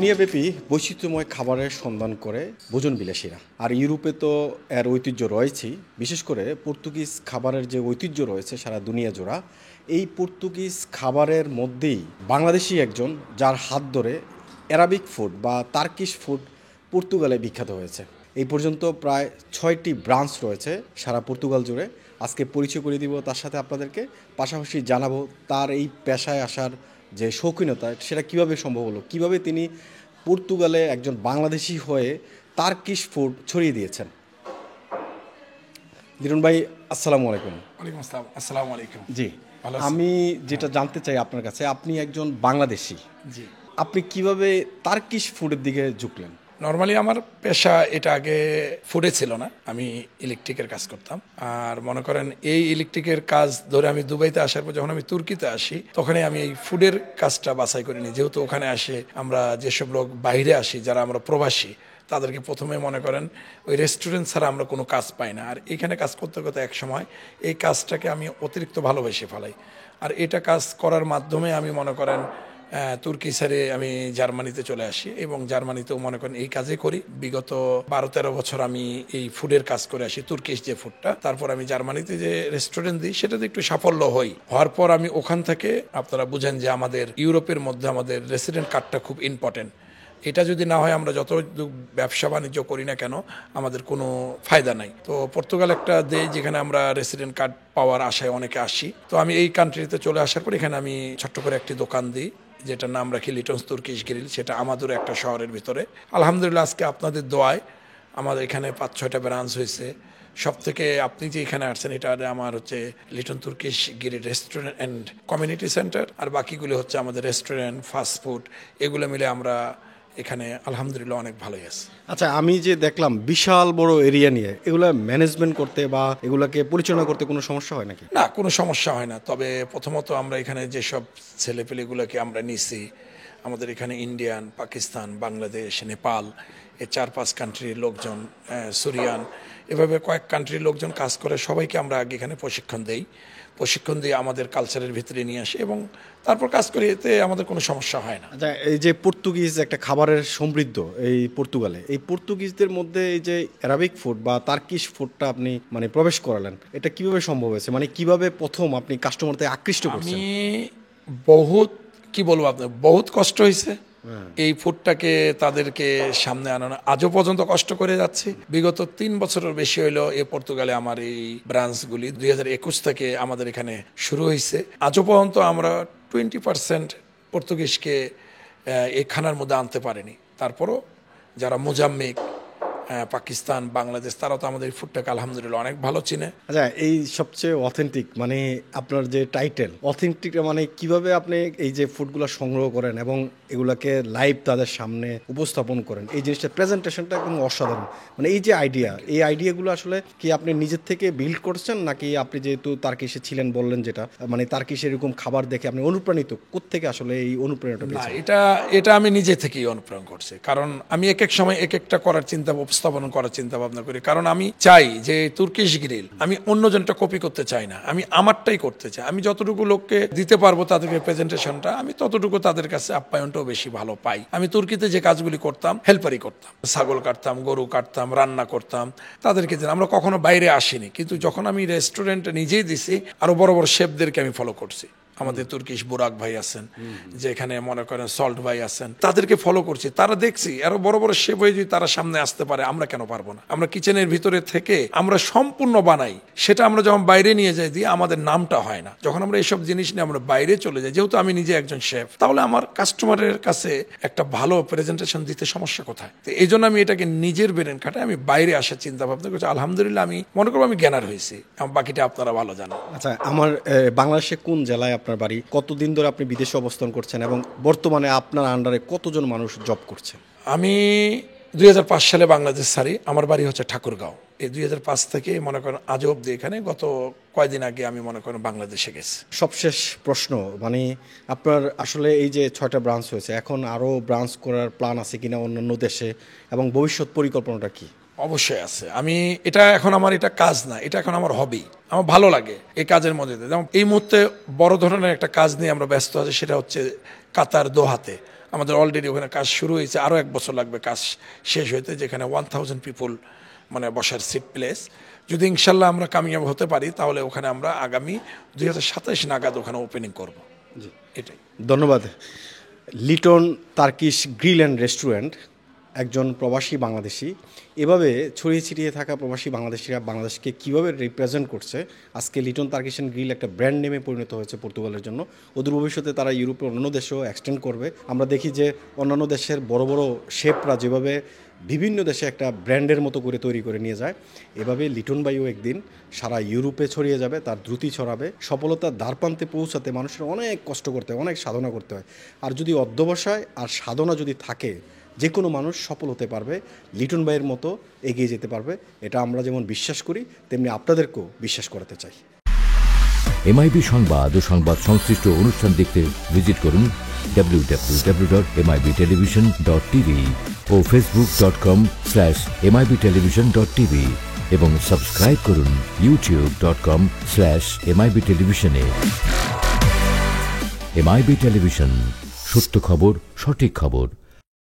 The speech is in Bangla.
দুনিয়াব্যাপী বৈচিত্র্যময় খাবারের সন্ধান করে ভোজন বিলাসীরা। আর ইউরোপে তো এর ঐতিহ্য রয়েছেই, বিশেষ করে পর্তুগিজ খাবারের যে ঐতিহ্য রয়েছে সারা দুনিয়া জোড়া। এই পর্তুগিজ খাবারের মধ্যেই বাংলাদেশি একজন, যার হাত ধরে অ্যারাবিক ফুড বা তার্কিশ ফুড পর্তুগালে বিখ্যাত হয়েছে। এই পর্যন্ত প্রায় 6টি ব্রাঞ্চ রয়েছে সারা পর্তুগাল জুড়ে। আজকে পরিচয় করে দিব তার সাথে আপনাদেরকে, পাশাপাশি জানাবো তার এই পেশায় আসার যে শৌখিনতা সেটা কিভাবে সম্ভব হলো, কিভাবে তিনি পর্তুগালে একজন বাংলাদেশি হয়ে তার্কিশ ফুড ছড়িয়ে দিয়েছেন। লিটন ভাই, আসসালামু আলাইকুম। ওয়ালাইকুম আসসালাম। আসসালামু আলাইকুম। জি, ভালো আছেন? আমি যেটা জানতে চাই আপনার কাছে, আপনি একজন বাংলাদেশি, জি, আপনি কিভাবে তার্কিশ ফুডের দিকে ঝুঁকলেন? নর্মালি আমার পেশা এটা আগে ফুডে ছিল না, আমি ইলেকট্রিকের কাজ করতাম। আর মনে করেন এই ইলেকট্রিকের কাজ ধরে আমি দুবাইতে আসার পর যখন আমি তুর্কিতে আসি, তখনই আমি এই ফুডের কাজটা বাছাই করিনি। যেহেতু ওখানে আসে আমরা যেসব লোক বাইরে আসি, যারা আমরা প্রবাসী, তাদেরকে প্রথমে মনে করেন ওই রেস্টুরেন্ট ছাড়া আমরা কোনো কাজ পাই না। আর এখানে কাজ করতে করতে এক সময় এই কাজটাকে আমি অতিরিক্ত ভালোবেসে ফেলাই। আর এটা কাজ করার মাধ্যমে আমি মনে করেন তুর্কি ছেড়ে আমি জার্মানিতে চলে আসি, এবং জার্মানিতেও মনে করেন এই কাজে করি। বিগত 12-13 বছর আমি এই ফুডের কাজ করে আসি, তুর্কিশ যে ফুডটা। তারপর আমি জার্মানিতে যে রেস্টুরেন্ট দিই সেটাতে একটু সাফল্য হওয়ার পর আমি ওখান থেকে, আপনারা বুঝেন যে আমাদের ইউরোপের মধ্যে আমাদের রেসিডেন্ট কার্ডটা খুব ইম্পর্টেন্ট। এটা যদি না হয় আমরা যত ব্যবসা বাণিজ্য করি না কেন আমাদের কোনো ফায়দা নাই। তো পর্তুগাল একটা দেশ যেখানে আমরা রেসিডেন্ট কার্ড পাওয়ার আশায় অনেকে আসি। তো আমি এই কান্ট্রিতে চলে আসার পর এখানে আমি ছোট্ট করে একটি দোকান দিই, যেটার নাম রাখি লিটনস তুর্কিশ গ্রিল। সেটা আমাদের একটা শহরের ভিতরে। আলহামদুলিল্লাহ আজকে আপনাদের দোয়ায় আমাদের এখানে 5-6টা ব্রাঞ্চ হয়েছে। সব থেকে আপনি যে এখানে আসছেন এটা আমার হচ্ছে Liton Turkish grill restaurant and community centre, আর বাকিগুলো হচ্ছে আমাদের রেস্টুরেন্ট, ফাস্টফুড, এগুলো মিলে আমরা এখানে আলহামদুলিল্লাহ অনেক ভালোই আছে। আচ্ছা, আমি যে দেখলাম বিশাল বড় এরিয়া নিয়ে, এগুলা ম্যানেজমেন্ট করতে বা এগুলাকে পরিচালনা করতে কোনো সমস্যা হয় নাকি? না, কোনো সমস্যা হয় না। তবে প্রথমত আমরা এখানে যেসব ছেলেপেলেগুলোকে আমরা নিছি, আমাদের এখানে ইন্ডিয়ান, পাকিস্তান, বাংলাদেশ, নেপাল, এই 4-5 কান্ট্রির লোকজন, সুরিয়ান, এভাবে কয়েক কান্ট্রির লোকজন কাজ করে। সবাইকে আমরা আগে এখানে প্রশিক্ষণ দিয়ে আমাদের কালচারের ভিতরে নিয়ে আসি এবং তারপর কাজ করি। এতে আমাদের কোনো সমস্যা হয় না। আচ্ছা, এই যে পর্তুগিজ একটা খাবারের সমৃদ্ধ এই পর্তুগালে, এই পর্তুগিজদের মধ্যে এই যে অ্যারাবিক ফুড বা তার্কিশ ফুডটা আপনি মানে প্রবেশ করালেন, এটা কিভাবে সম্ভব হয়েছে? মানে কিভাবে প্রথম আপনি কাস্টমারদের আকৃষ্ট করছেন? আমি বহুত, কি বলবো আপনার, বহুত কষ্ট হয়েছে এই ফুডটাকে তাদেরকে সামনে আনানো। আজও পর্যন্ত কষ্ট করে যাচ্ছি। বিগত 3 বছরের বেশি হইলো এই পর্তুগালে আমার এই ব্রাঞ্চগুলি 2021 থেকে আমাদের এখানে শুরু হয়েছে। আজও পর্যন্ত আমরা 20% পর্তুগিজকে এই খানার মধ্যে আনতে পারিনি। তারপরও যারা মোজাম্বিক, পাকিস্তান, বাংলাদেশ, তারাও তো আমাদের এই ফুডটাকে আলহামদুলিল্লাহ অনেক ভালো চিনে। আচ্ছা, এই সবচেয়ে অথেন্টিক মানে আপনার যে টাইটেল অথেন্টিক, মানে কিভাবে আপনি এই যে ফুডগুলো সংগ্রহ করেন এবং এগুলাকে লাইভ তাদের সামনে উপস্থাপন করেন, এই জিনিসটা প্রেজেন্টেশনটা একদম অসাধারণ। মানে এই যে এই আইডিয়াগুলো আসলে কি আপনি নিজের থেকে বিল্ড করছেন, নাকি আপনি যেহেতু তার্কিশে ছিলেন বললেন, যেটা মানে তার্কিশে এরকম খাবার দেখে আপনি অনুপ্রাণিত, কোত্থেকে আসলে এই অনুপ্রেরণাটা না, পেয়েছেন? এটা আমি নিজে থেকেই অনুপ্রেরণ করছি। কারণ আমি এক এক সময় এক একটা উপস্থাপন করার চিন্তা ভাবনা করি। কারণ আমি চাই যে তুর্কিশ গ্রিল আমি অন্যজনটা কপি করতে চাই না, আমি আমারটাই করতে চাই। আমি যতটুকু লোককে দিতে পারবো তাদেরকে প্রেজেন্টেশনটা, আমি ততটুকু তাদের কাছে আপ্যায়নটাও বেশি ভালো পাই। আমি তুর্কিতে যে কাজগুলি করতাম, হেল্পারই করতাম, ছাগল কাটতাম, গরু কাটতাম, রান্না করতাম, তাদেরকে দিলাম। আমরা কখনো বাইরে আসিনি, কিন্তু যখন আমি রেস্টুরেন্টে নিজেই দিছি, আরো বড় বড় শেফদেরকে আমি ফলো করছি। আমাদের তুর্কিশ বুরাক ভাই আছেন, যেখানে মনে করেন সল্ট ভাই আছেন, তাদেরকে ফলো করছি। তারা দেখছি আরো বড় বড় শেফ হয়ে যদি তারা সামনে আসতে পারে, আমরা কেন পারবো না? আমরা কিচেনের ভিতরে থেকে আমরা সম্পূর্ণ বানাই, সেটা আমরা যখন বাইরে নিয়ে যাই দিয়ে আমাদের নামটা হয় না। যখন আমরা এইসব জিনিস নিয়ে আমরা বাইরে চলে যাই, যেহেতু আমি নিজে একজন শেফ, তাহলে আমার কাস্টমারের কাছে একটা ভালো প্রেজেন্টেশন দিতে সমস্যা কোথায়? তো এই জন্য আমি এটাকে নিজের ব্রেন খাটাই আমি বাইরে আসার চিন্তা ভাবনা করছি। আলহামদুলিল্লাহ আমি মনে করবো আমি জ্ঞানার হয়েছি, বাকিটা আপনারা ভালো জানেন। আচ্ছা, আমার বাংলাদেশে কোন জেলায় আপনার বাড়ি? কতদিন ধরে আপনি বিদেশে অবস্থান করছেন এবং বর্তমানে আপনার আন্ডারে কতজন মানুষ জব করছে? আমি 2005 সালে বাংলাদেশ ছাড়ি। আমার বাড়ি হচ্ছে ঠাকুরগাঁও। এই 2005 থেকে মনে করেন আজও অব্দি এখানে, গত কয়দিন আগে আমি মনে করেন বাংলাদেশে গেছি। সবশেষ প্রশ্ন, মানে আপনার আসলে এই যে 6টা ব্রাঞ্চ হয়েছে, এখন আরও ব্রাঞ্চ করার প্ল্যান আছে কিনা অন্যান্য দেশে, এবং ভবিষ্যৎ পরিকল্পনাটা কি? অবশ্যই আছে। আমি এটা এখন আমার এটা কাজ না, এটা এখন আমার হবি। আমার ভালো লাগে এই কাজের মধ্যে। যেমন এই মুহূর্তে বড় ধরনের একটা কাজ নিয়ে আমরা ব্যস্ত আছি, সেটা হচ্ছে কাতার দোহাতে আমাদের অলরেডি ওখানে কাজ শুরু হয়েছে, আরও 1 বছর লাগবে কাজ শেষ হইতে, যেখানে 1000 পিপল মানে বসার সিট প্লেস। যদি ইনশাল্লাহ আমরা কামিয়াব হতে পারি তাহলে ওখানে আমরা আগামী 2027 নাগাদ ওখানে ওপেনিং করব। এটাই। ধন্যবাদ। Liton Turkish grill and restaurant, একজন প্রবাসী বাংলাদেশি, এভাবে ছড়িয়ে ছিটিয়ে থাকা প্রবাসী বাংলাদেশিরা বাংলাদেশকে কীভাবে রিপ্রেজেন্ট করছে। আজকে লিটন টার্কিশ অ্যান্ড গ্রিল একটা ব্র্যান্ড নেমে পরিণত হয়েছে পর্তুগালের জন্য। অদূর ভবিষ্যতে তারা ইউরোপের অন্যান্য দেশেও এক্সটেন্ড করবে। আমরা দেখি যে অন্যান্য দেশের বড় বড় শেফরা যেভাবে বিভিন্ন দেশে একটা ব্র্যান্ডের মতো করে তৈরি করে নিয়ে যায়, এভাবে লিটন বাইও একদিন সারা ইউরোপে ছড়িয়ে যাবে, তার দ্রুতি ছড়াবে। সফলতার দ্বারপ্রান্তে পৌঁছাতে মানুষের অনেক কষ্ট করতে হয়, অনেক সাধনা করতে হয়। আর যদি অধ্যবসায় আর সাধনা যদি থাকে, যে কোনো মানুষ সফল হতে পারবে, লিটন ভাইয়ের মতো এগিয়ে যেতে পারবে। এটা আমরা যেমন বিশ্বাস করি, তেমনি আপনাদেরকেও বিশ্বাস করাতে চাই। এমআইবি সংবাদ ও সংবাদ সংশ্লিষ্ট অনুষ্ঠান দেখতে ভিজিট করুন www.mibtelevision.tv ও facebook.com/mibtelevision.tv এবং সাবস্ক্রাইব করুন youtube.com/mibtelevision এ। এমআইবি টেলিভিশন, সত্য খবর, সঠিক খবর।